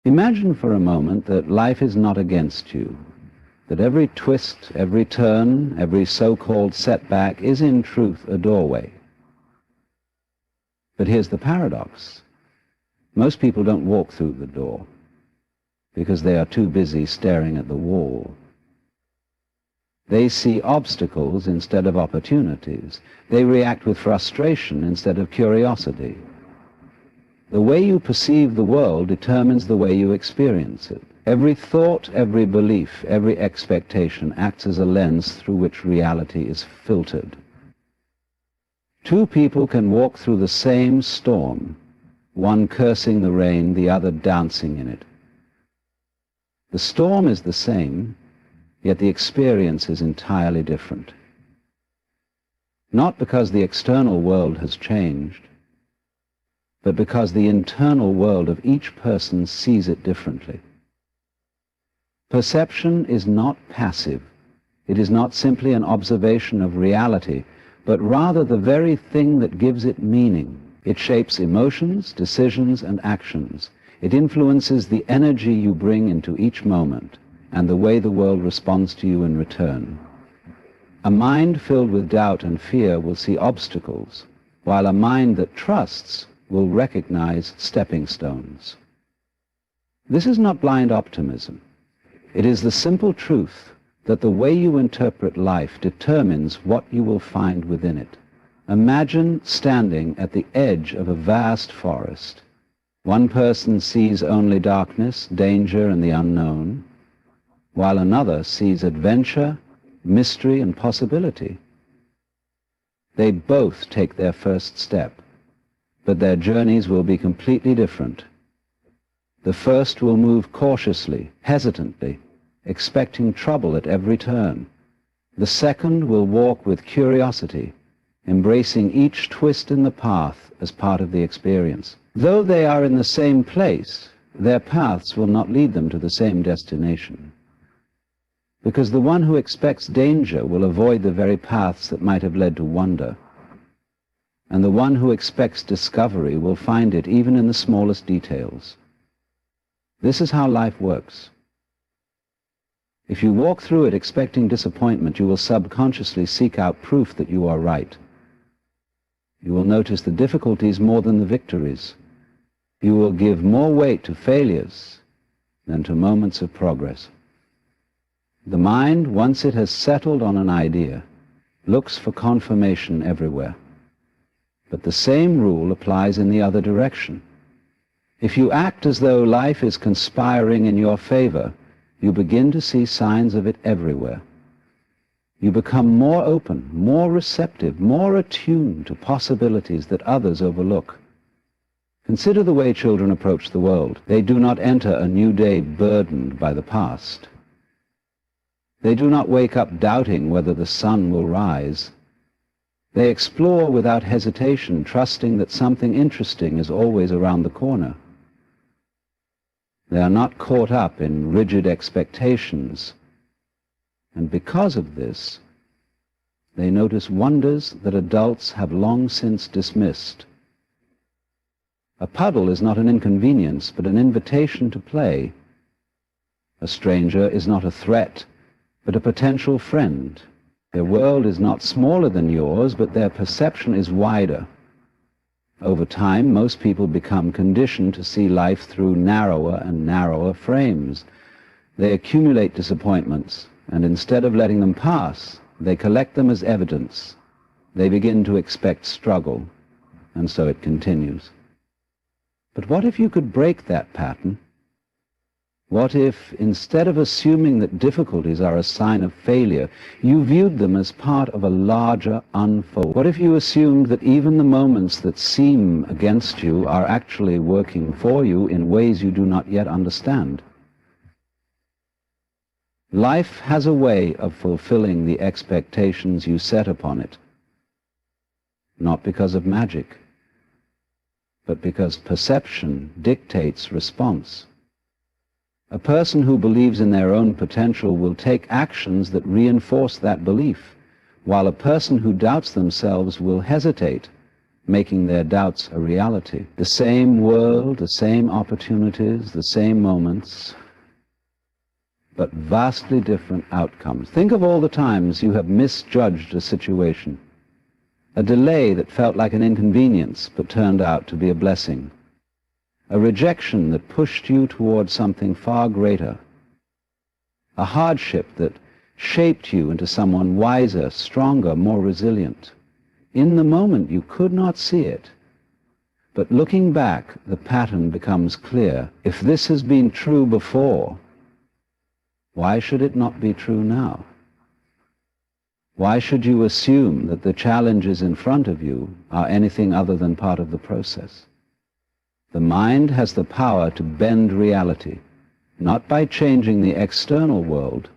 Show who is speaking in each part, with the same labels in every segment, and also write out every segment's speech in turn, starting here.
Speaker 1: Imagine for a moment that life is not against you, that every twist, every turn, every so-called setback is in truth a doorway. But here's the paradox. Most people don't walk through the door because they are too busy staring at the wall. They see obstacles instead of opportunities. They react with frustration instead of curiosity. The way you perceive the world determines the way you experience it. Every thought, every belief, every expectation acts as a lens through which reality is filtered. Two people can walk through the same storm, one cursing the rain, the other dancing in it. The storm is the same, yet the experience is entirely different. Not because the external world has changed, but because the internal world of each person sees it differently. Perception is not passive. It is not simply an observation of reality, but rather the very thing that gives it meaning. It shapes emotions, decisions, and actions. It influences the energy you bring into each moment and the way the world responds to you in return. A mind filled with doubt and fear will see obstacles, while a mind that trusts will recognize stepping stones. This is not blind optimism. It is the simple truth that the way you interpret life determines what you will find within it. Imagine standing at the edge of a vast forest. One person sees only darkness, danger, and the unknown, while another sees adventure, mystery, and possibility. They both take their first step, but their journeys will be completely different. The first will move cautiously, hesitantly, expecting trouble at every turn. The second will walk with curiosity, embracing each twist in the path as part of the experience. Though they are in the same place, their paths will not lead them to the same destination, because the one who expects danger will avoid the very paths that might have led to wonder, and the one who expects discovery will find it even in the smallest details. This is how life works. If you walk through it expecting disappointment, you will subconsciously seek out proof that you are right. You will notice the difficulties more than the victories. You will give more weight to failures than to moments of progress. The mind, once it has settled on an idea, looks for confirmation everywhere. But the same rule applies in the other direction. If you act as though life is conspiring in your favor, you begin to see signs of it everywhere. You become more open, more receptive, more attuned to possibilities that others overlook. Consider the way children approach the world. They do not enter a new day burdened by the past. They do not wake up doubting whether the sun will rise. They explore without hesitation, trusting that something interesting is always around the corner. They are not caught up in rigid expectations, and because of this, they notice wonders that adults have long since dismissed. A puddle is not an inconvenience, but an invitation to play. A stranger is not a threat, but a potential friend. Their world is not smaller than yours, but their perception is wider. Over time, most people become conditioned to see life through narrower and narrower frames. They accumulate disappointments, and instead of letting them pass, they collect them as evidence. They begin to expect struggle, and so it continues. But what if you could break that pattern? What if, instead of assuming that difficulties are a sign of failure, you viewed them as part of a larger unfold? What if you assumed that even the moments that seem against you are actually working for you in ways you do not yet understand? Life has a way of fulfilling the expectations you set upon it, not because of magic, but because perception dictates response. A person who believes in their own potential will take actions that reinforce that belief, while a person who doubts themselves will hesitate making their doubts a reality. The same world, the same opportunities, the same moments, but vastly different outcomes. Think of all the times you have misjudged a situation, a delay that felt like an inconvenience but turned out to be a blessing, a rejection that pushed you toward something far greater, a hardship that shaped you into someone wiser, stronger, more resilient. In the moment you could not see it, but looking back the pattern becomes clear. If this has been true before, why should it not be true now? Why should you assume that the challenges in front of you are anything other than part of the process? The mind has the power to bend reality, not by changing the external world,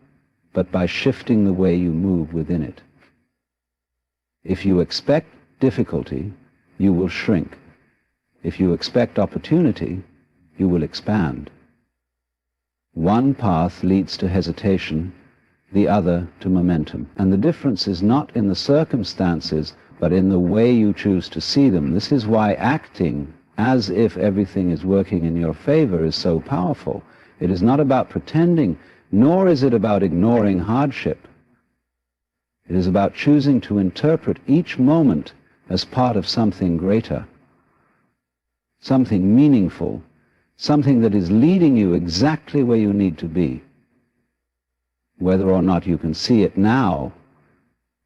Speaker 1: but by shifting the way you move within it. If you expect difficulty, you will shrink. If you expect opportunity, you will expand. One path leads to hesitation, the other to momentum. And the difference is not in the circumstances, but in the way you choose to see them. This is why acting as if everything is working in your favor is so powerful. It is not about pretending, nor is it about ignoring hardship. It is about choosing to interpret each moment as part of something greater, something meaningful, something that is leading you exactly where you need to be. Whether or not you can see it now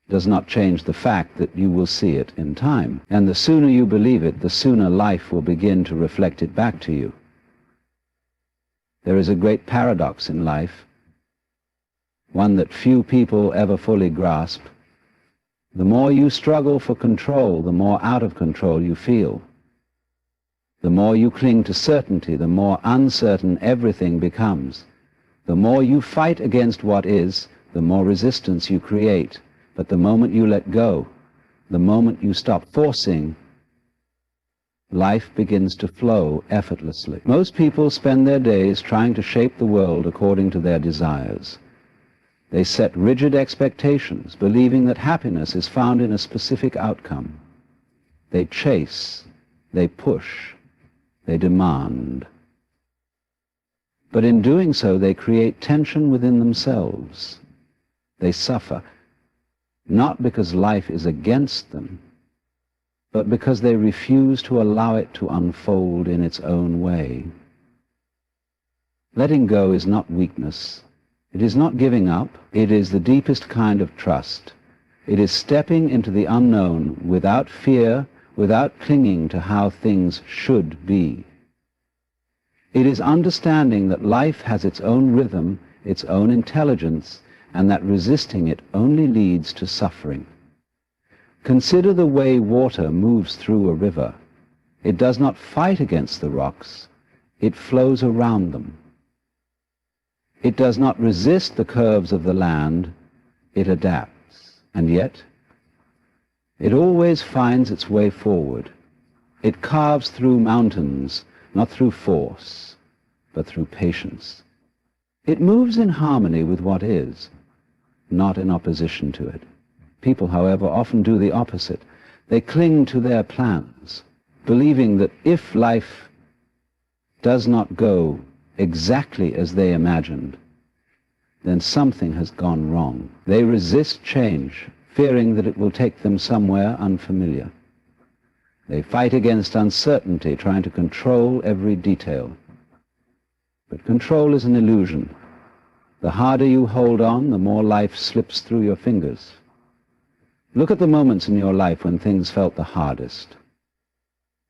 Speaker 1: does not change the fact that you will see it in time. And the sooner you believe it, the sooner life will begin to reflect it back to you. There is a great paradox in life, one that few people ever fully grasp. The more you struggle for control, the more out of control you feel. The more you cling to certainty, the more uncertain everything becomes. The more you fight against what is, the more resistance you create. But the moment you let go, the moment you stop forcing, life begins to flow effortlessly. Most people spend their days trying to shape the world according to their desires. They set rigid expectations, believing that happiness is found in a specific outcome. They chase, they push, they demand. But in doing so, they create tension within themselves. They suffer, not because life is against them, but because they refuse to allow it to unfold in its own way. Letting go is not weakness. It is not giving up. It is the deepest kind of trust. It is stepping into the unknown without fear, without clinging to how things should be. It is understanding that life has its own rhythm, its own intelligence, and that resisting it only leads to suffering. Consider the way water moves through a river. It does not fight against the rocks. It flows around them. It does not resist the curves of the land. It adapts. And yet, it always finds its way forward. It carves through mountains, not through force, but through patience. It moves in harmony with what is, not in opposition to it. People, however, often do the opposite. They cling to their plans, believing that if life does not go exactly as they imagined, then something has gone wrong. They resist change, fearing that it will take them somewhere unfamiliar. They fight against uncertainty, trying to control every detail. But control is an illusion. The harder you hold on, the more life slips through your fingers. Look at the moments in your life when things felt the hardest.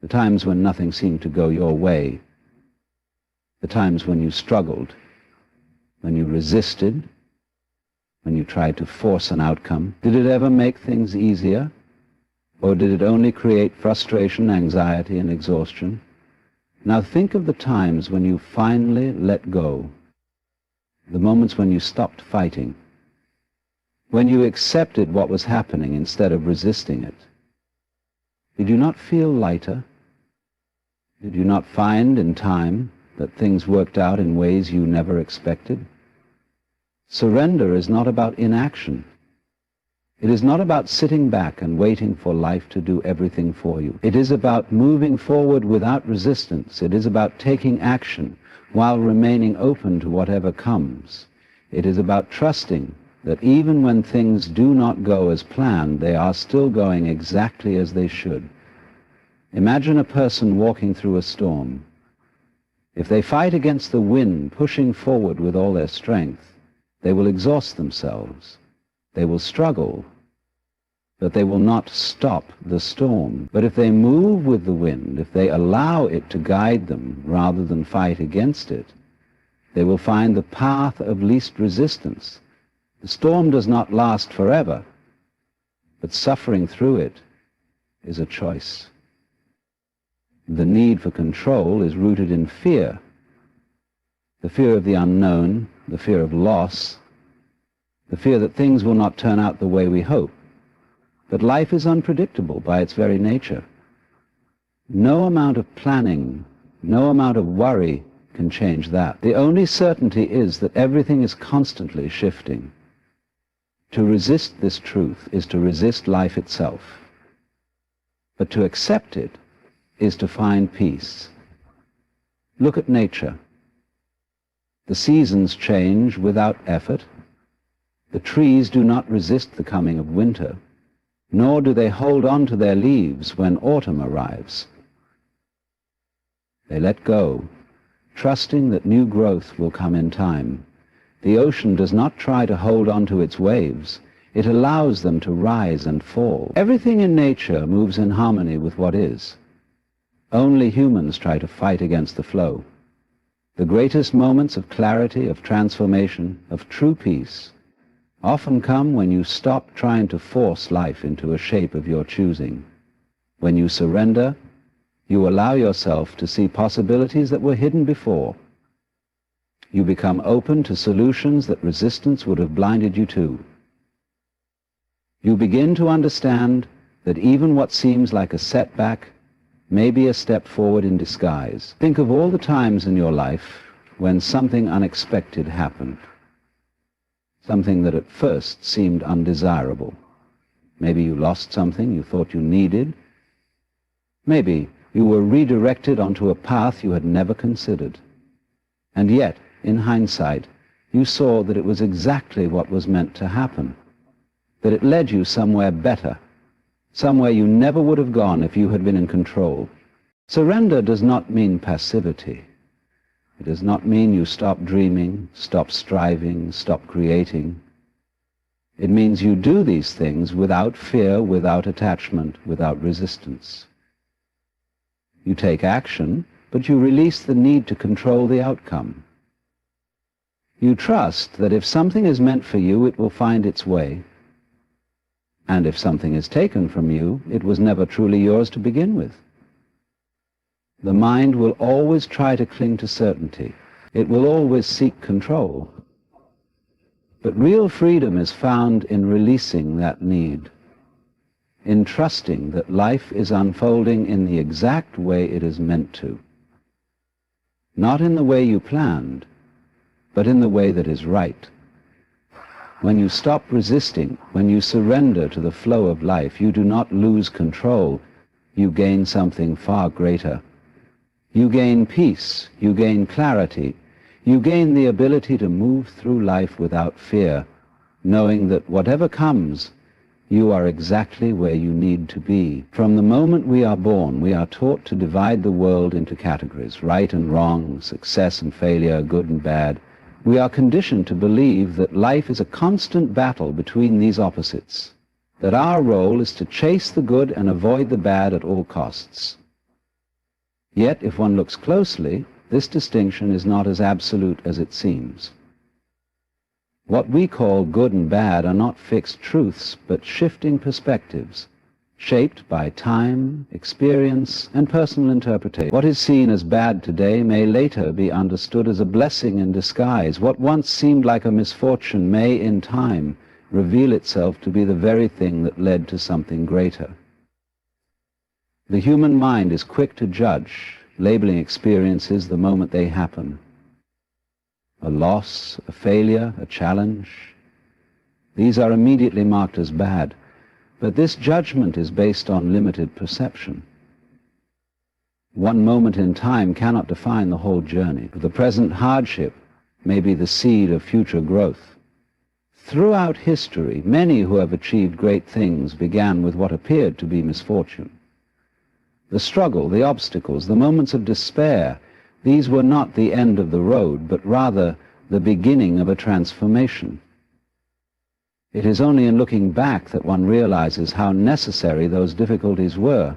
Speaker 1: The times when nothing seemed to go your way. The times when you struggled, when you resisted, when you tried to force an outcome. Did it ever make things easier? Or did it only create frustration, anxiety, and exhaustion? Now think of the times when you finally let go, the moments when you stopped fighting, when you accepted what was happening instead of resisting it. Did you not feel lighter? Did you not find in time that things worked out in ways you never expected? Surrender is not about inaction. It is not about sitting back and waiting for life to do everything for you. It is about moving forward without resistance. It is about taking action while remaining open to whatever comes. It is about trusting that even when things do not go as planned, they are still going exactly as they should. Imagine a person walking through a storm. If they fight against the wind, pushing forward with all their strength, they will exhaust themselves. They will struggle, but they will not stop the storm. But if they move with the wind, if they allow it to guide them rather than fight against it, they will find the path of least resistance. The storm does not last forever, but suffering through it is a choice. The need for control is rooted in fear, the fear of the unknown, the fear of loss, the fear that things will not turn out the way we hope. But life is unpredictable by its very nature. No amount of planning, no amount of worry can change that. The only certainty is that everything is constantly shifting. To resist this truth is to resist life itself. But to accept it is to find peace. Look at nature. The seasons change without effort. The trees do not resist the coming of winter, nor do they hold on to their leaves when autumn arrives. They let go, trusting that new growth will come in time. The ocean does not try to hold on to its waves. It allows them to rise and fall. Everything in nature moves in harmony with what is. Only humans try to fight against the flow. The greatest moments of clarity, of transformation, of true peace often come when you stop trying to force life into a shape of your choosing. When you surrender, you allow yourself to see possibilities that were hidden before. You become open to solutions that resistance would have blinded you to. You begin to understand that even what seems like a setback may be a step forward in disguise. Think of all the times in your life when something unexpected happened. Something that at first seemed undesirable. Maybe you lost something you thought you needed. Maybe you were redirected onto a path you had never considered. And yet, in hindsight, you saw that it was exactly what was meant to happen, that it led you somewhere better, somewhere you never would have gone if you had been in control. Surrender does not mean passivity. It does not mean you stop dreaming, stop striving, stop creating. It means you do these things without fear, without attachment, without resistance. You take action, but you release the need to control the outcome. You trust that if something is meant for you, it will find its way. And if something is taken from you, it was never truly yours to begin with. The mind will always try to cling to certainty. It will always seek control. But real freedom is found in releasing that need, in trusting that life is unfolding in the exact way it is meant to. Not in the way you planned, but in the way that is right. When you stop resisting, when you surrender to the flow of life, you do not lose control. You gain something far greater. You gain peace, you gain clarity, you gain the ability to move through life without fear, knowing that whatever comes, you are exactly where you need to be. From the moment we are born, we are taught to divide the world into categories, right and wrong, success and failure, good and bad. We are conditioned to believe that life is a constant battle between these opposites, that our role is to chase the good and avoid the bad at all costs. Yet, if one looks closely, this distinction is not as absolute as it seems. What we call good and bad are not fixed truths, but shifting perspectives, shaped by time, experience, and personal interpretation. What is seen as bad today may later be understood as a blessing in disguise. What once seemed like a misfortune may, in time, reveal itself to be the very thing that led to something greater. The human mind is quick to judge, labeling experiences the moment they happen. A loss, a failure, a challenge. These are immediately marked as bad, but this judgment is based on limited perception. One moment in time cannot define the whole journey. The present hardship may be the seed of future growth. Throughout history, many who have achieved great things began with what appeared to be misfortune. The struggle, the obstacles, the moments of despair, these were not the end of the road, but rather the beginning of a transformation. It is only in looking back that one realizes how necessary those difficulties were.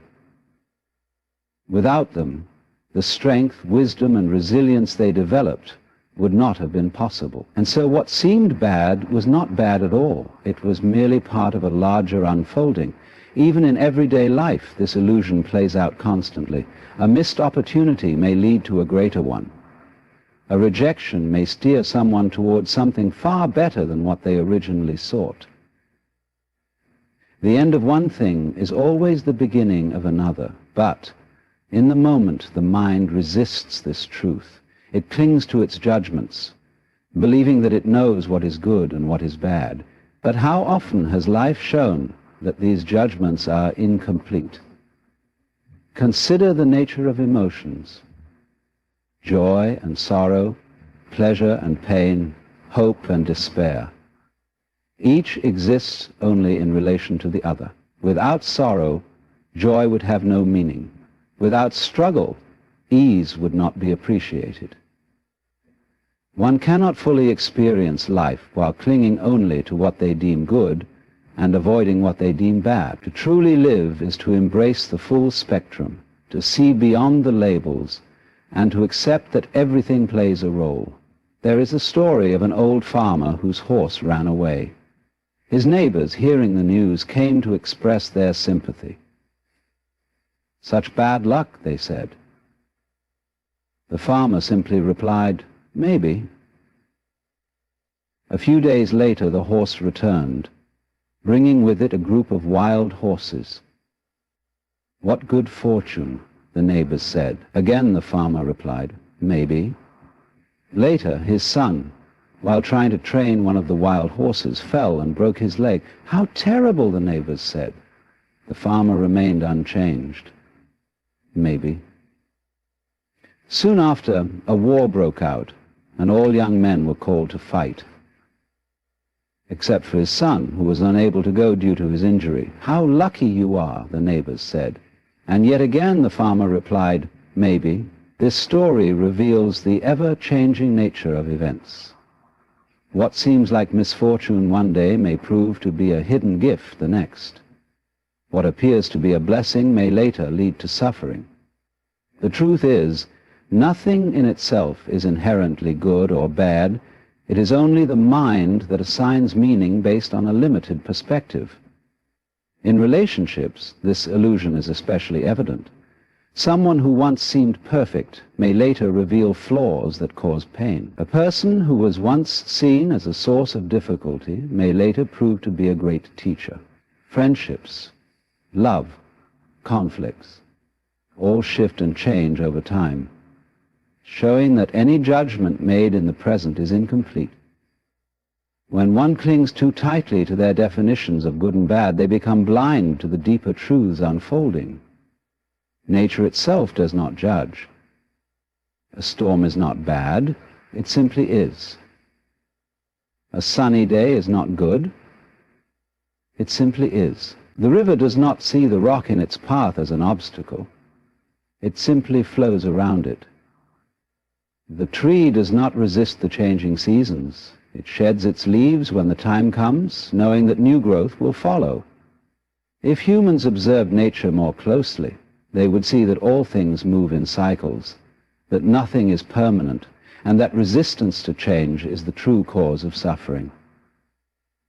Speaker 1: Without them, the strength, wisdom, and resilience they developed would not have been possible. And so what seemed bad was not bad at all. It was merely part of a larger unfolding. Even in everyday life, this illusion plays out constantly. A missed opportunity may lead to a greater one. A rejection may steer someone towards something far better than what they originally sought. The end of one thing is always the beginning of another, but in the moment the mind resists this truth. It clings to its judgments, believing that it knows what is good and what is bad. But how often has life shown that these judgments are incomplete? Consider the nature of emotions. Joy and sorrow, pleasure and pain, hope and despair. Each exists only in relation to the other. Without sorrow, joy would have no meaning. Without struggle, ease would not be appreciated. One cannot fully experience life while clinging only to what they deem good and avoiding what they deem bad. To truly live is to embrace the full spectrum, to see beyond the labels, and to accept that everything plays a role. There is a story of an old farmer whose horse ran away. His neighbors, hearing the news, came to express their sympathy. "Such bad luck," they said. The farmer simply replied, "Maybe." A few days later the horse returned, bringing with it a group of wild horses. "What good fortune," the neighbors said. Again the farmer replied, "Maybe." Later his son, while trying to train one of the wild horses, fell and broke his leg. "How terrible," the neighbors said. The farmer remained unchanged. "Maybe." Soon after, a war broke out, and all young men were called to fight, except for his son, who was unable to go due to his injury. "How lucky you are," the neighbors said. And yet again the farmer replied, "Maybe." This story reveals the ever-changing nature of events. What seems like misfortune one day may prove to be a hidden gift the next. What appears to be a blessing may later lead to suffering. The truth is, nothing in itself is inherently good or bad. It is only the mind that assigns meaning based on a limited perspective. In relationships, this illusion is especially evident. Someone who once seemed perfect may later reveal flaws that cause pain. A person who was once seen as a source of difficulty may later prove to be a great teacher. Friendships, love, conflicts, all shift and change over time, showing that any judgment made in the present is incomplete. When one clings too tightly to their definitions of good and bad, they become blind to the deeper truths unfolding. Nature itself does not judge. A storm is not bad, it simply is. A sunny day is not good, it simply is. The river does not see the rock in its path as an obstacle, it simply flows around it. The tree does not resist the changing seasons. It sheds its leaves when the time comes, knowing that new growth will follow. If humans observed nature more closely, they would see that all things move in cycles, that nothing is permanent, and that resistance to change is the true cause of suffering.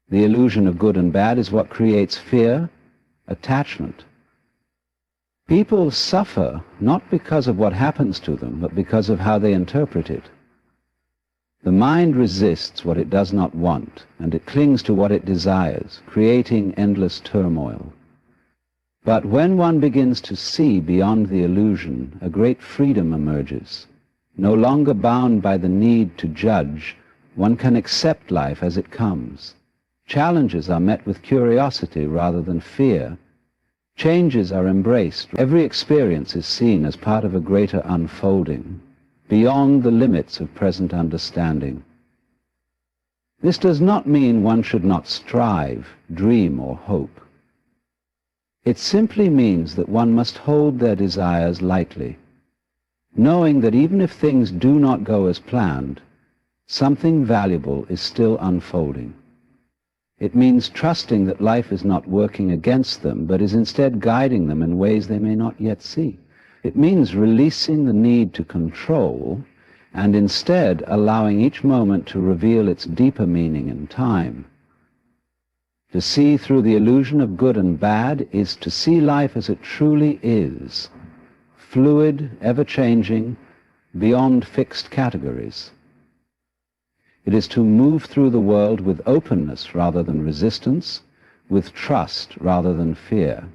Speaker 1: The illusion of good and bad is what creates fear, attachment. People suffer not because of what happens to them, but because of how they interpret it. The mind resists what it does not want, and it clings to what it desires, creating endless turmoil. But when one begins to see beyond the illusion, a great freedom emerges. No longer bound by the need to judge, one can accept life as it comes. Challenges are met with curiosity rather than fear. Changes are embraced. Every experience is seen as part of a greater unfolding, beyond the limits of present understanding. This does not mean one should not strive, dream, or hope. It simply means that one must hold their desires lightly, knowing that even if things do not go as planned, something valuable is still unfolding. It means trusting that life is not working against them, but is instead guiding them in ways they may not yet see. It means releasing the need to control and instead allowing each moment to reveal its deeper meaning in time. To see through the illusion of good and bad is to see life as it truly is, fluid, ever-changing, beyond fixed categories. It is to move through the world with openness rather than resistance, with trust rather than fear.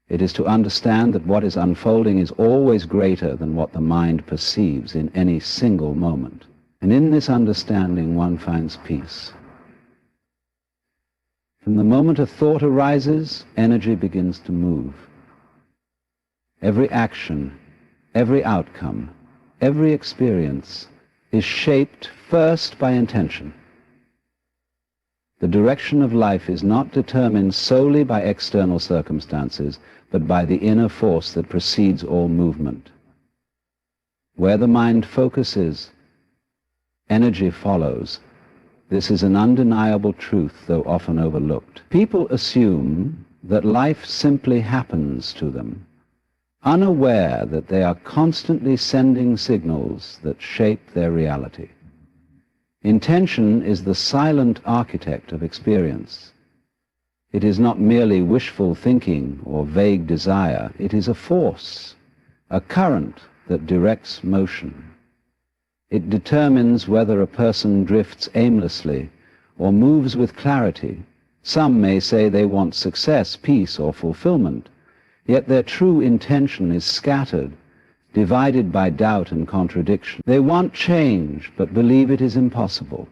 Speaker 1: It is to understand that what is unfolding is always greater than what the mind perceives in any single moment. And in this understanding one finds peace. From the moment a thought arises, energy begins to move. Every action, every outcome, every experience is shaped first by intention. The direction of life is not determined solely by external circumstances, but by the inner force that precedes all movement. Where the mind focuses, energy follows. This is an undeniable truth, though often overlooked. People assume that life simply happens to them, unaware that they are constantly sending signals that shape their reality. Intention is the silent architect of experience. It is not merely wishful thinking or vague desire. It is a force, a current that directs motion. It determines whether a person drifts aimlessly or moves with clarity. Some may say they want success, peace, or fulfillment. Yet their true intention is scattered, divided by doubt and contradiction. They want change, but believe it is impossible.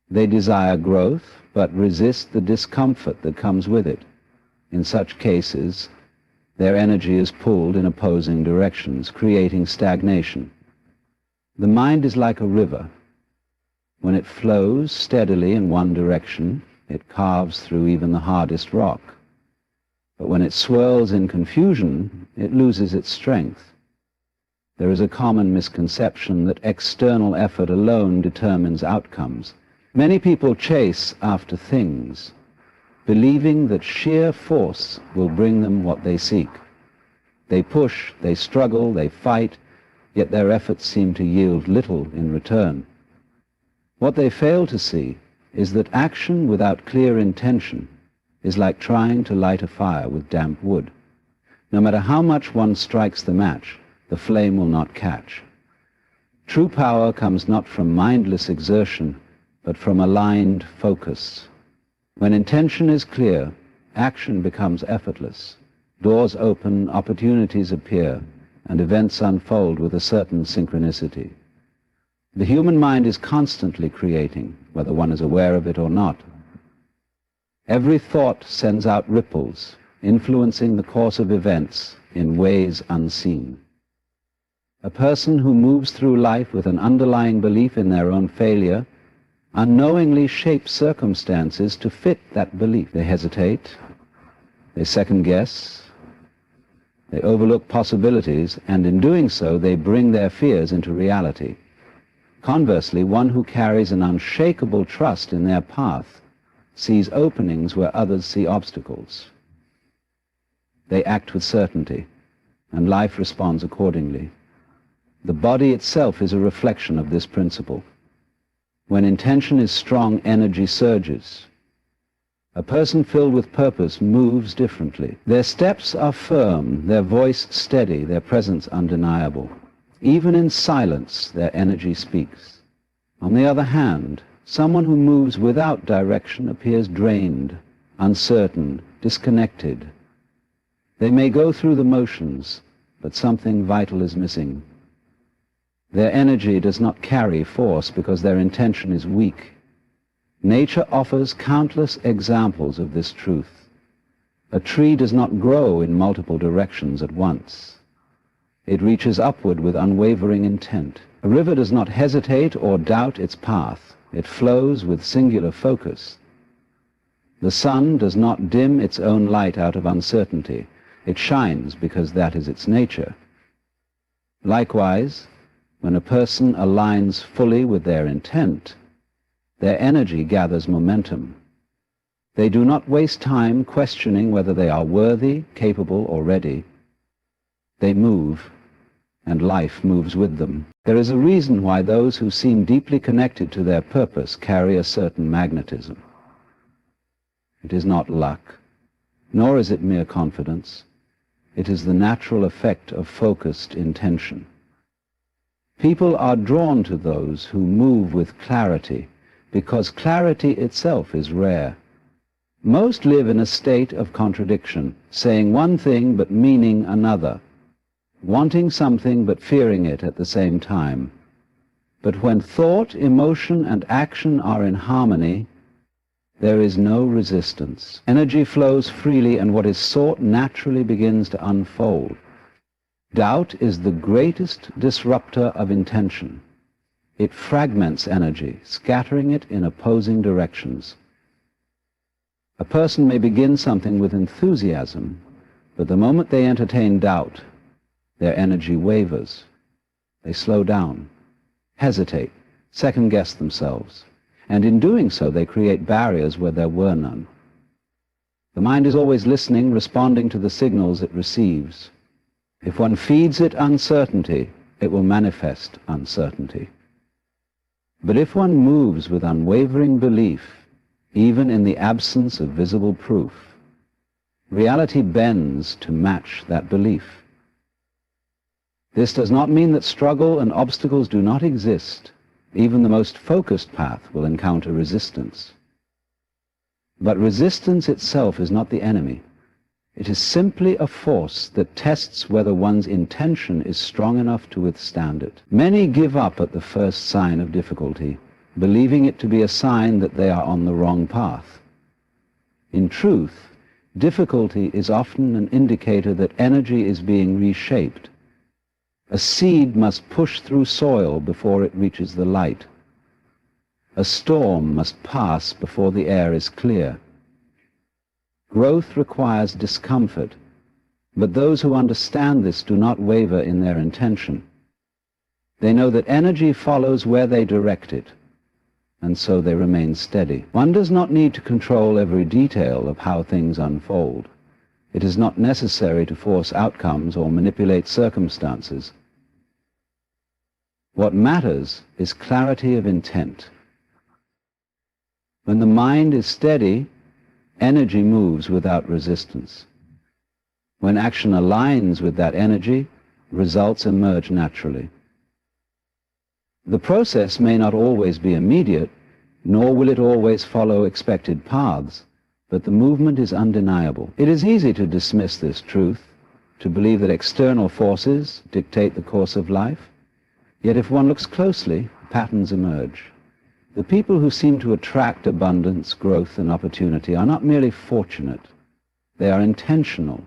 Speaker 1: They desire growth, but resist the discomfort that comes with it. In such cases, their energy is pulled in opposing directions, creating stagnation. The mind is like a river. When it flows steadily in one direction, it carves through even the hardest rock. But when it swirls in confusion, it loses its strength. There is a common misconception that external effort alone determines outcomes. Many people chase after things, believing that sheer force will bring them what they seek. They push, they struggle, they fight, yet their efforts seem to yield little in return. What they fail to see is that action without clear intention is like trying to light a fire with damp wood. No matter how much one strikes the match, the flame will not catch. True power comes not from mindless exertion, but from aligned focus. When intention is clear, action becomes effortless. Doors open, opportunities appear, and events unfold with a certain synchronicity. The human mind is constantly creating, whether one is aware of it or not. Every thought sends out ripples, influencing the course of events in ways unseen. A person who moves through life with an underlying belief in their own failure unknowingly shapes circumstances to fit that belief. They hesitate, they second-guess, they overlook possibilities, and in doing so they bring their fears into reality. Conversely, one who carries an unshakable trust in their path sees openings where others see obstacles. They act with certainty, and life responds accordingly. The body itself is a reflection of this principle. When intention is strong, energy surges. A person filled with purpose moves differently. Their steps are firm, their voice steady, their presence undeniable. Even in silence, their energy speaks. On the other hand, someone who moves without direction appears drained, uncertain, disconnected. They may go through the motions, but something vital is missing. Their energy does not carry force because their intention is weak. Nature offers countless examples of this truth. A tree does not grow in multiple directions at once. It reaches upward with unwavering intent. A river does not hesitate or doubt its path. It flows with singular focus. The sun does not dim its own light out of uncertainty. It shines because that is its nature. Likewise, when a person aligns fully with their intent, their energy gathers momentum. They do not waste time questioning whether they are worthy, capable, or ready. They move, and life moves with them. There is a reason why those who seem deeply connected to their purpose carry a certain magnetism. It is not luck, nor is it mere confidence. It is the natural effect of focused intention. People are drawn to those who move with clarity, because clarity itself is rare. Most live in a state of contradiction, saying one thing but meaning another, wanting something but fearing it at the same time. But when thought, emotion, and action are in harmony, there is no resistance. Energy flows freely, and what is sought naturally begins to unfold. Doubt is the greatest disruptor of intention. It fragments energy, scattering it in opposing directions. A person may begin something with enthusiasm, but the moment they entertain doubt, their energy wavers. They slow down, hesitate, second-guess themselves, and in doing so they create barriers where there were none. The mind is always listening, responding to the signals it receives. If one feeds it uncertainty, it will manifest uncertainty. But if one moves with unwavering belief, even in the absence of visible proof, reality bends to match that belief. This does not mean that struggle and obstacles do not exist. Even the most focused path will encounter resistance. But resistance itself is not the enemy. It is simply a force that tests whether one's intention is strong enough to withstand it. Many give up at the first sign of difficulty, believing it to be a sign that they are on the wrong path. In truth, difficulty is often an indicator that energy is being reshaped. A seed must push through soil before it reaches the light. A storm must pass before the air is clear. Growth requires discomfort, but those who understand this do not waver in their intention. They know that energy follows where they direct it, and so they remain steady. One does not need to control every detail of how things unfold. It is not necessary to force outcomes or manipulate circumstances. What matters is clarity of intent. When the mind is steady, energy moves without resistance. When action aligns with that energy, results emerge naturally. The process may not always be immediate, nor will it always follow expected paths, but the movement is undeniable. It is easy to dismiss this truth, to believe that external forces dictate the course of life. Yet if one looks closely, patterns emerge. The people who seem to attract abundance, growth, and opportunity are not merely fortunate. They are intentional.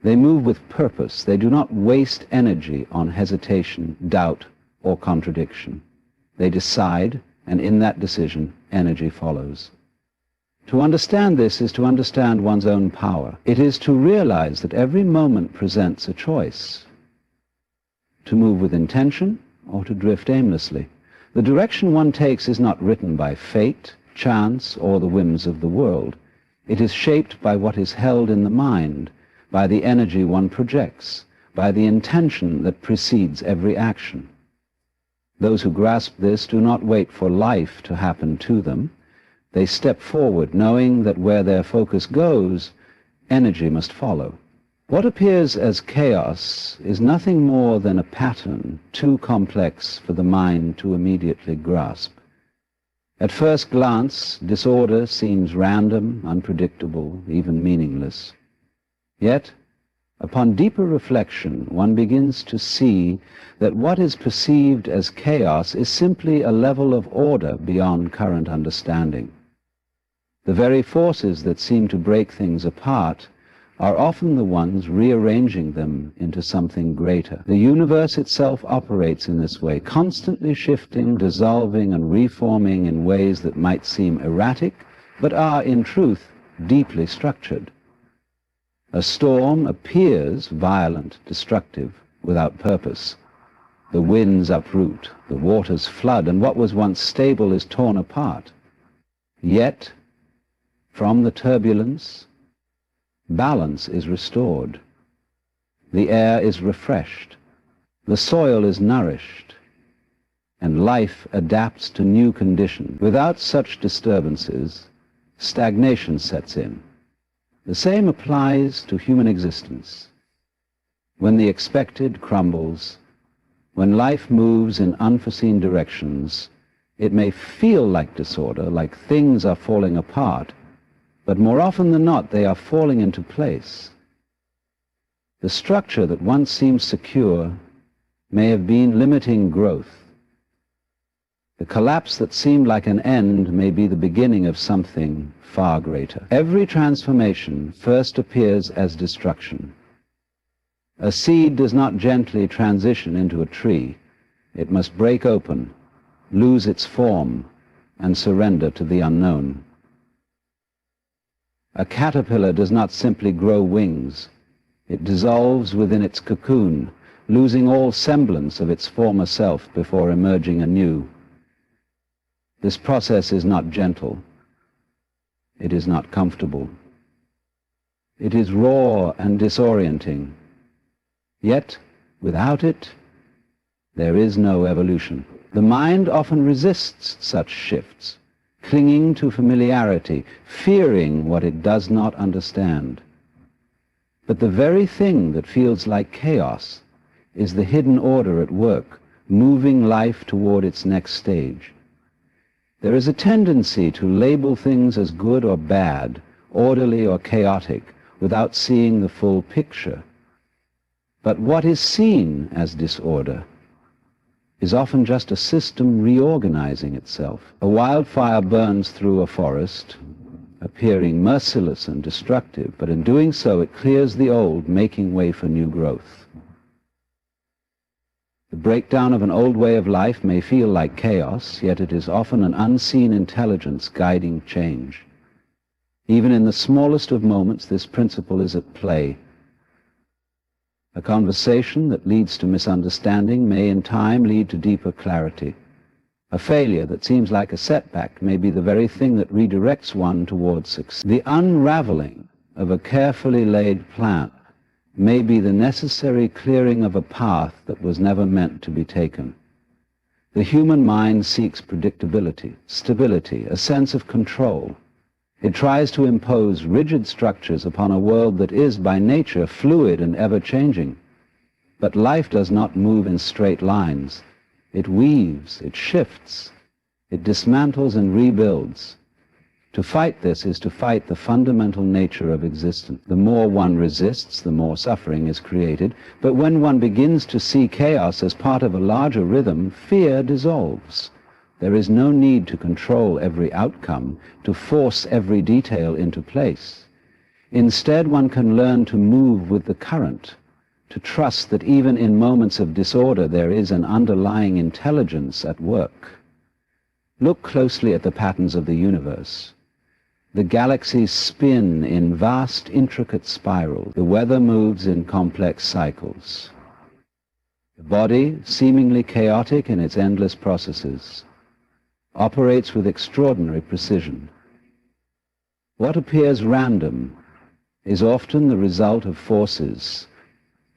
Speaker 1: They move with purpose. They do not waste energy on hesitation, doubt, or contradiction. They decide, and in that decision, energy follows. To understand this is to understand one's own power. It is to realize that every moment presents a choice. To move with intention, or to drift aimlessly. The direction one takes is not written by fate, chance, or the whims of the world. It is shaped by what is held in the mind, by the energy one projects, by the intention that precedes every action. Those who grasp this do not wait for life to happen to them. They step forward, knowing that where their focus goes, energy must follow. What appears as chaos is nothing more than a pattern too complex for the mind to immediately grasp. At first glance, disorder seems random, unpredictable, even meaningless. Yet, upon deeper reflection, one begins to see that what is perceived as chaos is simply a level of order beyond current understanding. The very forces that seem to break things apart are often the ones rearranging them into something greater. The universe itself operates in this way, constantly shifting, dissolving, and reforming in ways that might seem erratic, but are, in truth, deeply structured. A storm appears violent, destructive, without purpose. The winds uproot, the waters flood, and what was once stable is torn apart. Yet, from the turbulence, balance is restored. The air is refreshed. The soil is nourished. And life adapts to new conditions. Without such disturbances, stagnation sets in. The same applies to human existence. When the expected crumbles, when life moves in unforeseen directions, it may feel like disorder, like things are falling apart, but more often than not, they are falling into place. The structure that once seemed secure may have been limiting growth. The collapse that seemed like an end may be the beginning of something far greater. Every transformation first appears as destruction. A seed does not gently transition into a tree. It must break open, lose its form, and surrender to the unknown. A caterpillar does not simply grow wings. It dissolves within its cocoon, losing all semblance of its former self before emerging anew. This process is not gentle. It is not comfortable. It is raw and disorienting. Yet, without it, there is no evolution. The mind often resists such shifts, clinging to familiarity, fearing what it does not understand. But the very thing that feels like chaos is the hidden order at work, moving life toward its next stage. There is a tendency to label things as good or bad, orderly or chaotic, without seeing the full picture. But what is seen as disorder is often just a system reorganizing itself. A wildfire burns through a forest, appearing merciless and destructive, but in doing so it clears the old, making way for new growth. The breakdown of an old way of life may feel like chaos, yet it is often an unseen intelligence guiding change. Even in the smallest of moments, this principle is at play. A conversation that leads to misunderstanding may in time lead to deeper clarity. A failure that seems like a setback may be the very thing that redirects one towards success. The unraveling of a carefully laid plan may be the necessary clearing of a path that was never meant to be taken. The human mind seeks predictability, stability, a sense of control. It tries to impose rigid structures upon a world that is, by nature, fluid and ever-changing. But life does not move in straight lines. It weaves, it shifts, it dismantles and rebuilds. To fight this is to fight the fundamental nature of existence. The more one resists, the more suffering is created. But when one begins to see chaos as part of a larger rhythm, fear dissolves. There is no need to control every outcome, to force every detail into place. Instead, one can learn to move with the current, to trust that even in moments of disorder there is an underlying intelligence at work. Look closely at the patterns of the universe. The galaxies spin in vast, intricate spirals. The weather moves in complex cycles. The body, seemingly chaotic in its endless processes, operates with extraordinary precision. What appears random is often the result of forces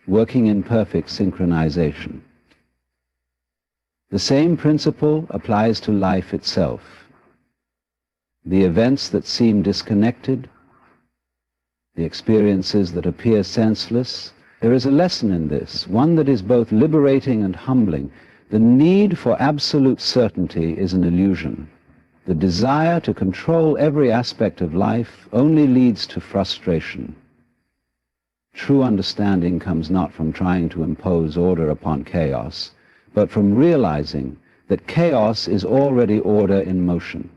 Speaker 1: working in perfect synchronization. The same principle applies to life itself. The events that seem disconnected, the experiences that appear senseless, there is a lesson in this, one that is both liberating and humbling. The need for absolute certainty is an illusion. The desire to control every aspect of life only leads to frustration. True understanding comes not from trying to impose order upon chaos, but from realizing that chaos is already order in motion.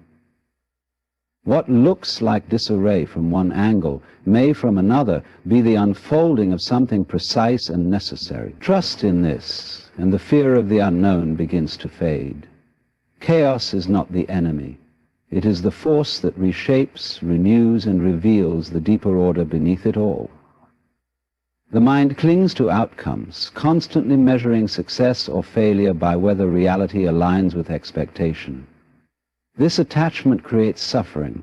Speaker 1: What looks like disarray from one angle may from another be the unfolding of something precise and necessary. Trust in this, and the fear of the unknown begins to fade. Chaos is not the enemy. It is the force that reshapes, renews, and reveals the deeper order beneath it all. The mind clings to outcomes, constantly measuring success or failure by whether reality aligns with expectation. This attachment creates suffering,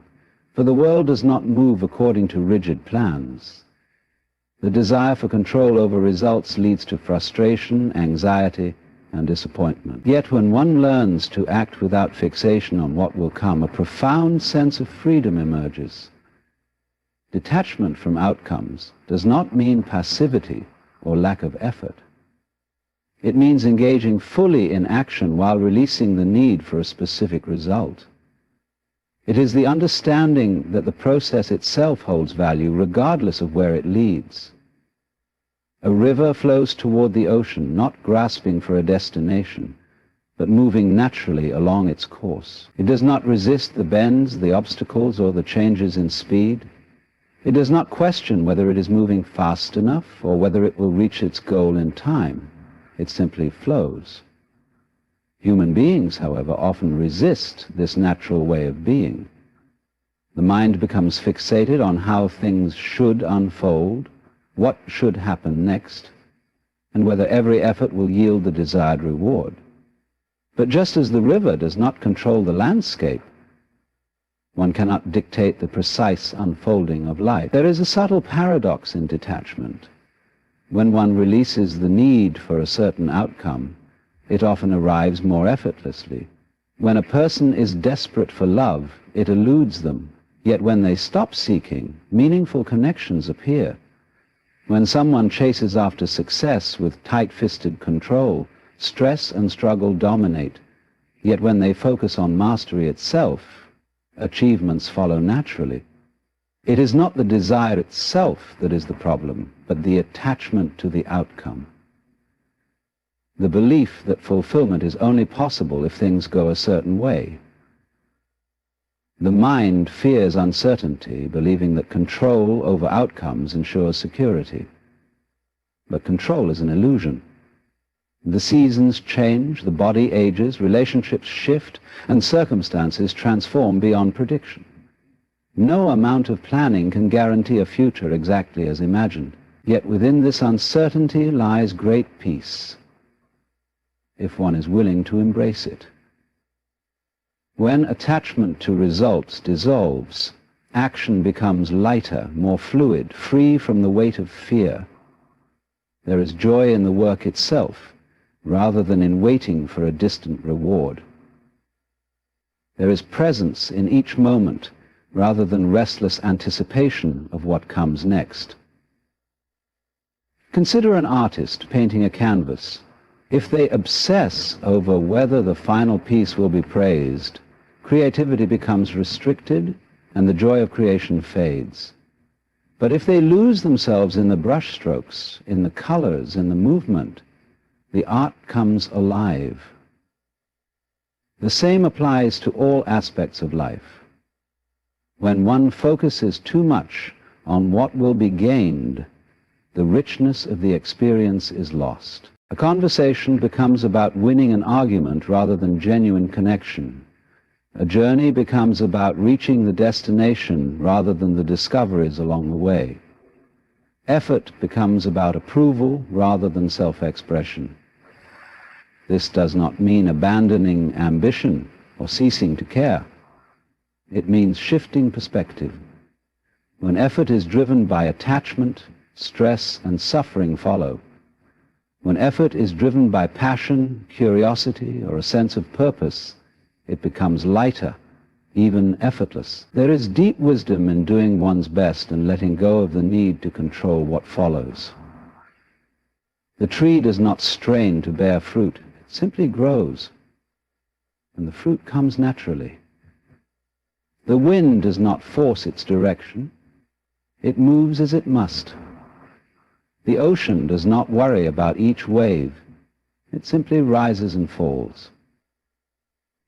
Speaker 1: for the world does not move according to rigid plans. The desire for control over results leads to frustration, anxiety, and disappointment. Yet when one learns to act without fixation on what will come, a profound sense of freedom emerges. Detachment from outcomes does not mean passivity or lack of effort. It means engaging fully in action while releasing the need for a specific result. It is the understanding that the process itself holds value regardless of where it leads. A river flows toward the ocean, not grasping for a destination, but moving naturally along its course. It does not resist the bends, the obstacles, or the changes in speed. It does not question whether it is moving fast enough or whether it will reach its goal in time. It simply flows. Human beings, however, often resist this natural way of being. The mind becomes fixated on how things should unfold, what should happen next, and whether every effort will yield the desired reward. But just as the river does not control the landscape, one cannot dictate the precise unfolding of life. There is a subtle paradox in detachment. When one releases the need for a certain outcome, it often arrives more effortlessly. When a person is desperate for love, it eludes them. Yet when they stop seeking, meaningful connections appear. When someone chases after success with tight-fisted control, stress and struggle dominate. Yet when they focus on mastery itself, achievements follow naturally. It is not the desire itself that is the problem, but the attachment to the outcome. The belief that fulfillment is only possible if things go a certain way. The mind fears uncertainty, believing that control over outcomes ensures security. But control is an illusion. The seasons change, the body ages, relationships shift, and circumstances transform beyond prediction. No amount of planning can guarantee a future exactly as imagined. Yet within this uncertainty lies great peace, if one is willing to embrace it. When attachment to results dissolves, action becomes lighter, more fluid, free from the weight of fear. There is joy in the work itself, rather than in waiting for a distant reward. There is presence in each moment, rather than restless anticipation of what comes next. Consider an artist painting a canvas. If they obsess over whether the final piece will be praised, creativity becomes restricted and the joy of creation fades. But if they lose themselves in the brushstrokes, in the colors, in the movement, the art comes alive. The same applies to all aspects of life. When one focuses too much on what will be gained, the richness of the experience is lost. A conversation becomes about winning an argument rather than genuine connection. A journey becomes about reaching the destination rather than the discoveries along the way. Effort becomes about approval rather than self-expression. This does not mean abandoning ambition or ceasing to care. It means shifting perspective. When effort is driven by attachment, stress and suffering follow. When effort is driven by passion, curiosity, or a sense of purpose, it becomes lighter, even effortless. There is deep wisdom in doing one's best and letting go of the need to control what follows. The tree does not strain to bear fruit. It simply grows, and the fruit comes naturally. The wind does not force its direction. It moves as it must. The ocean does not worry about each wave. It simply rises and falls.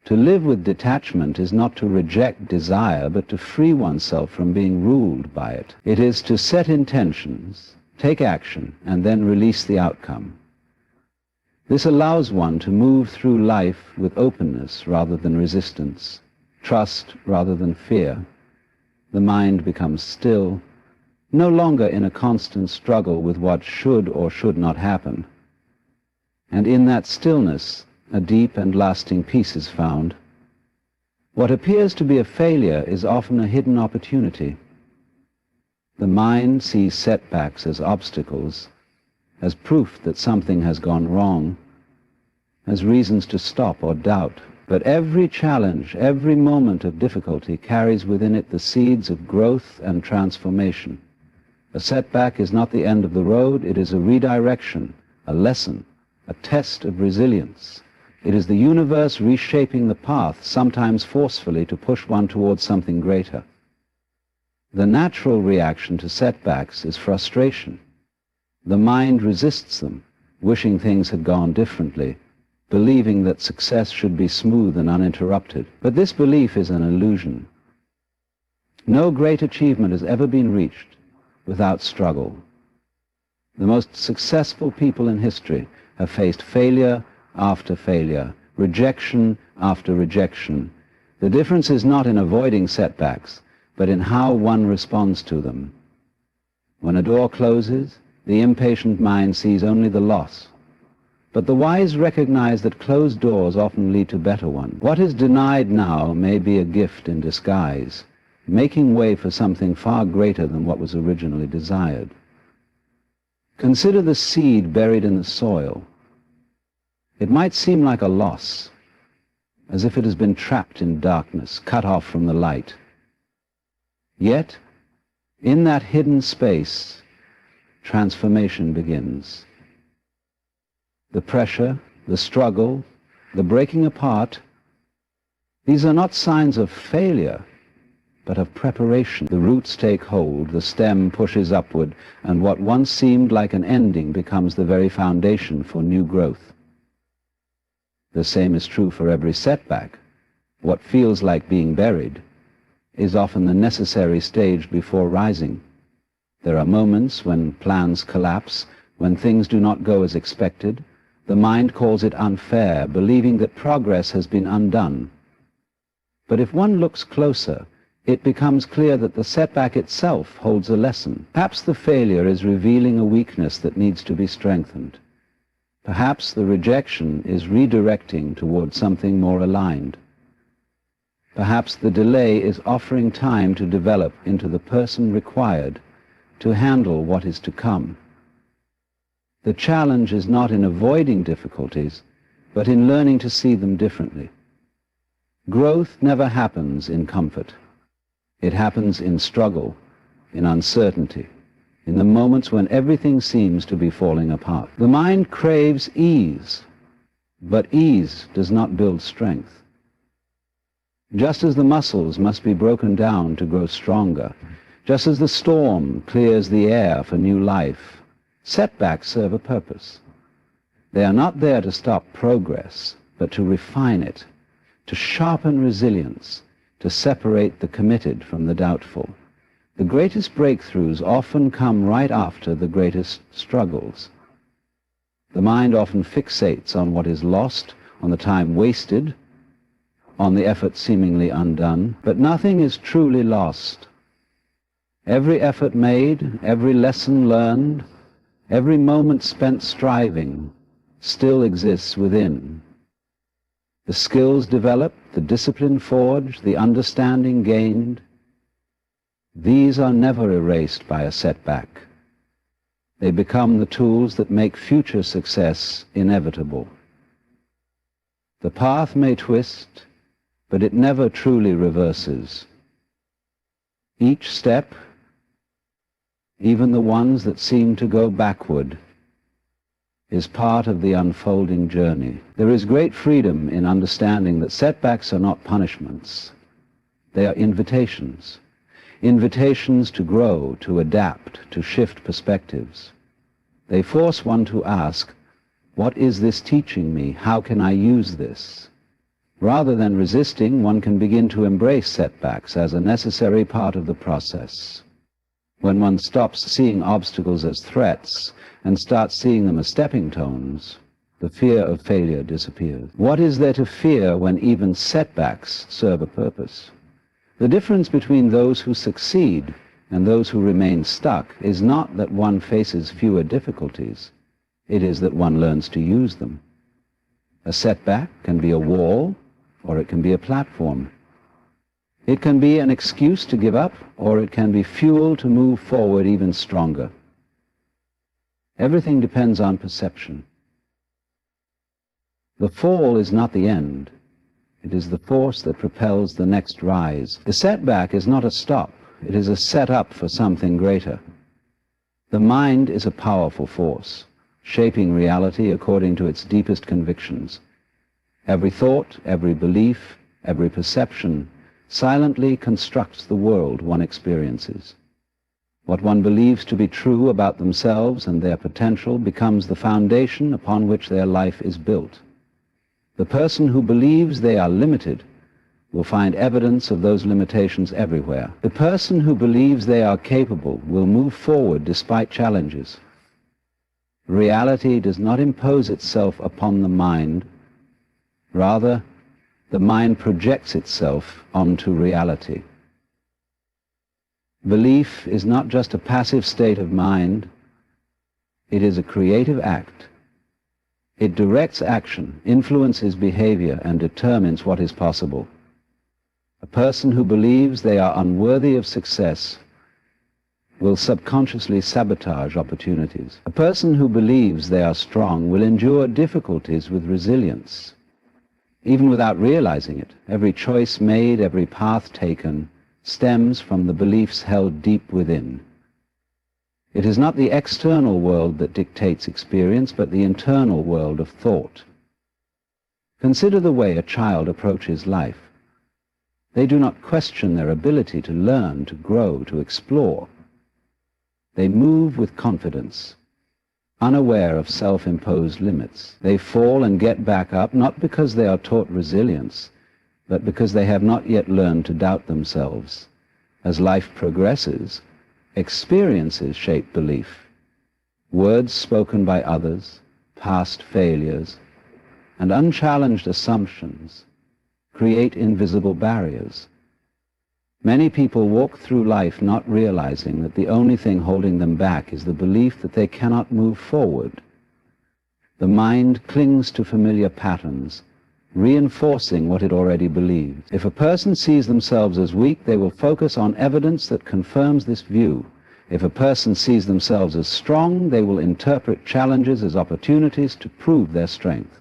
Speaker 1: To live with detachment is not to reject desire, but to free oneself from being ruled by it. It is to set intentions, take action, and then release the outcome. This allows one to move through life with openness rather than resistance, trust rather than fear. The mind becomes still, no longer in a constant struggle with what should or should not happen. And in that stillness, a deep and lasting peace is found. What appears to be a failure is often a hidden opportunity. The mind sees setbacks as obstacles, as proof that something has gone wrong, as reasons to stop or doubt. But every challenge, every moment of difficulty carries within it the seeds of growth and transformation. A setback is not the end of the road, it is a redirection, a lesson, a test of resilience. It is the universe reshaping the path, sometimes forcefully, to push one towards something greater. The natural reaction to setbacks is frustration. The mind resists them, wishing things had gone differently, believing that success should be smooth and uninterrupted. But this belief is an illusion. No great achievement has ever been reached without struggle. The most successful people in history have faced failure after failure, rejection after rejection. The difference is not in avoiding setbacks, but in how one responds to them. When a door closes, the impatient mind sees only the loss. But the wise recognize that closed doors often lead to better ones. What is denied now may be a gift in disguise, making way for something far greater than what was originally desired. Consider the seed buried in the soil. It might seem like a loss, as if it has been trapped in darkness, cut off from the light. Yet, in that hidden space, transformation begins. The pressure, the struggle, the breaking apart, these are not signs of failure, but of preparation. The roots take hold, the stem pushes upward, and what once seemed like an ending becomes the very foundation for new growth. The same is true for every setback. What feels like being buried is often the necessary stage before rising. There are moments when plans collapse, when things do not go as expected. The mind calls it unfair, believing that progress has been undone. But if one looks closer, it becomes clear that the setback itself holds a lesson. Perhaps the failure is revealing a weakness that needs to be strengthened. Perhaps the rejection is redirecting towards something more aligned. Perhaps the delay is offering time to develop into the person required to handle what is to come. The challenge is not in avoiding difficulties, but in learning to see them differently. Growth never happens in comfort. It happens in struggle, in uncertainty, in the moments when everything seems to be falling apart. The mind craves ease, but ease does not build strength. Just as the muscles must be broken down to grow stronger, just as the storm clears the air for new life, setbacks serve a purpose. They are not there to stop progress, but to refine it, to sharpen resilience, to separate the committed from the doubtful. The greatest breakthroughs often come right after the greatest struggles. The mind often fixates on what is lost, on the time wasted, on the effort seemingly undone, but nothing is truly lost. Every effort made, every lesson learned, every moment spent striving still exists within. The skills developed, the discipline forged, the understanding gained, these are never erased by a setback. They become the tools that make future success inevitable. The path may twist, but it never truly reverses. Each step, even the ones that seem to go backward, is part of the unfolding journey. There is great freedom in understanding that setbacks are not punishments. They are invitations. Invitations to grow, to adapt, to shift perspectives. They force one to ask, what is this teaching me? How can I use this? Rather than resisting, one can begin to embrace setbacks as a necessary part of the process. When one stops seeing obstacles as threats and starts seeing them as stepping stones, the fear of failure disappears. What is there to fear when even setbacks serve a purpose? The difference between those who succeed and those who remain stuck is not that one faces fewer difficulties. It is that one learns to use them. A setback can be a wall, or it can be a platform. It can be an excuse to give up, or it can be fuel to move forward even stronger. Everything depends on perception. The fall is not the end. It is the force that propels the next rise. The setback is not a stop. It is a set-up for something greater. The mind is a powerful force, shaping reality according to its deepest convictions. Every thought, every belief, every perception silently constructs the world one experiences. What one believes to be true about themselves and their potential becomes the foundation upon which their life is built. The person who believes they are limited will find evidence of those limitations everywhere. The person who believes they are capable will move forward despite challenges. Reality does not impose itself upon the mind. Rather, the mind projects itself onto reality. Belief is not just a passive state of mind. It is a creative act. It directs action, influences behavior, and determines what is possible. A person who believes they are unworthy of success will subconsciously sabotage opportunities. A person who believes they are strong will endure difficulties with resilience. Even without realizing it, every choice made, every path taken, stems from the beliefs held deep within. It is not the external world that dictates experience, but the internal world of thought. Consider the way a child approaches life. They do not question their ability to learn, to grow, to explore. They move with confidence, unaware of self-imposed limits. They fall and get back up, not because they are taught resilience, but because they have not yet learned to doubt themselves. As life progresses, experiences shape belief. Words spoken by others, past failures, and unchallenged assumptions create invisible barriers. Many people walk through life not realizing that the only thing holding them back is the belief that they cannot move forward. The mind clings to familiar patterns, reinforcing what it already believes. If a person sees themselves as weak, they will focus on evidence that confirms this view. If a person sees themselves as strong, they will interpret challenges as opportunities to prove their strength.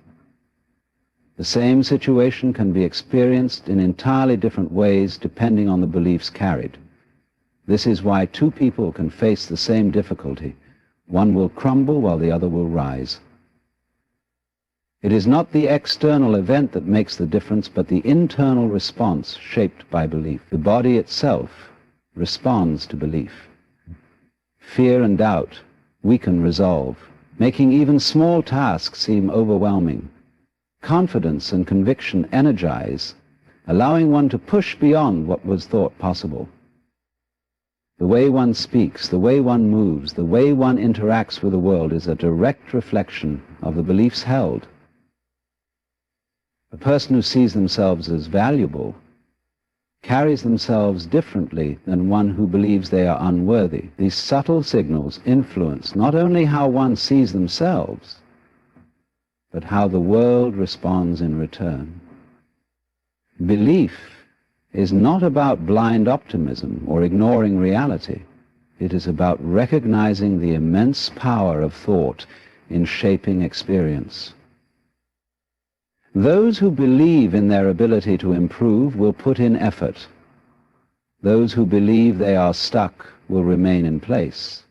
Speaker 1: The same situation can be experienced in entirely different ways depending on the beliefs carried. This is why two people can face the same difficulty. One will crumble while the other will rise. It is not the external event that makes the difference, but the internal response shaped by belief. The body itself responds to belief. Fear and doubt weaken resolve, making even small tasks seem overwhelming. Confidence and conviction energize, allowing one to push beyond what was thought possible. The way one speaks, the way one moves, the way one interacts with the world is a direct reflection of the beliefs held. A person who sees themselves as valuable carries themselves differently than one who believes they are unworthy. These subtle signals influence not only how one sees themselves, but how the world responds in return. Belief is not about blind optimism or ignoring reality. It is about recognizing the immense power of thought in shaping experience. Those who believe in their ability to improve will put in effort. Those who believe they are stuck will remain in place.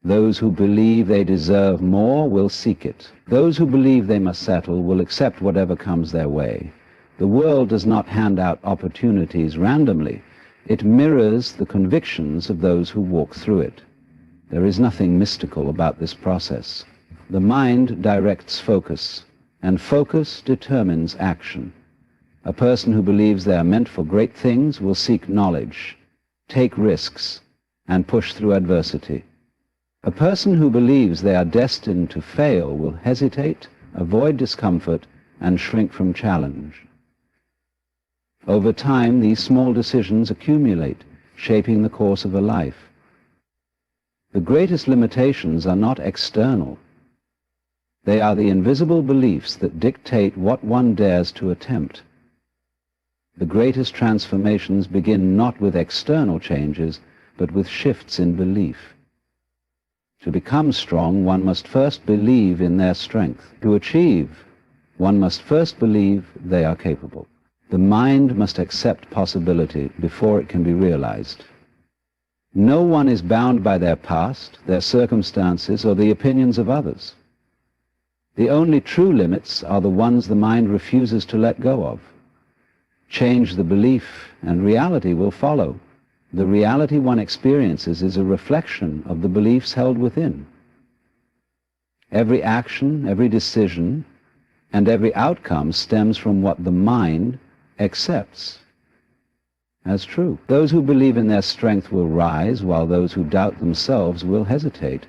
Speaker 1: Those who believe they deserve more will seek it. Those who believe they must settle will accept whatever comes their way. The world does not hand out opportunities randomly. It mirrors the convictions of those who walk through it. There is nothing mystical about this process. The mind directs focus. and focus determines action. A person who believes they are meant for great things will seek knowledge, take risks, and push through adversity. A person who believes they are destined to fail will hesitate, avoid discomfort, and shrink from challenge. Over time, these small decisions accumulate, shaping the course of a life. The greatest limitations are not external. They are the invisible beliefs that dictate what one dares to attempt. The greatest transformations begin not with external changes, but with shifts in belief. To become strong, one must first believe in their strength. To achieve, one must first believe they are capable. The mind must accept possibility before it can be realized. No one is bound by their past, their circumstances, or the opinions of others. The only true limits are the ones the mind refuses to let go of. Change the belief, and reality will follow. The reality one experiences is a reflection of the beliefs held within. Every action, every decision, and every outcome stems from what the mind accepts as true. Those who believe in their strength will rise, while those who doubt themselves will hesitate.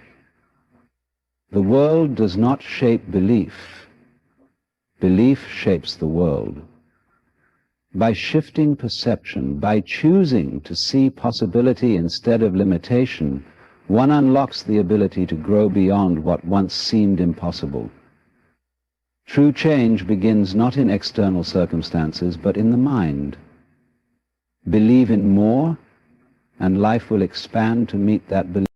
Speaker 1: The world does not shape belief. Belief shapes the world. By shifting perception, by choosing to see possibility instead of limitation, one unlocks the ability to grow beyond what once seemed impossible. True change begins not in external circumstances, but in the mind. Believe in more, and life will expand to meet that belief.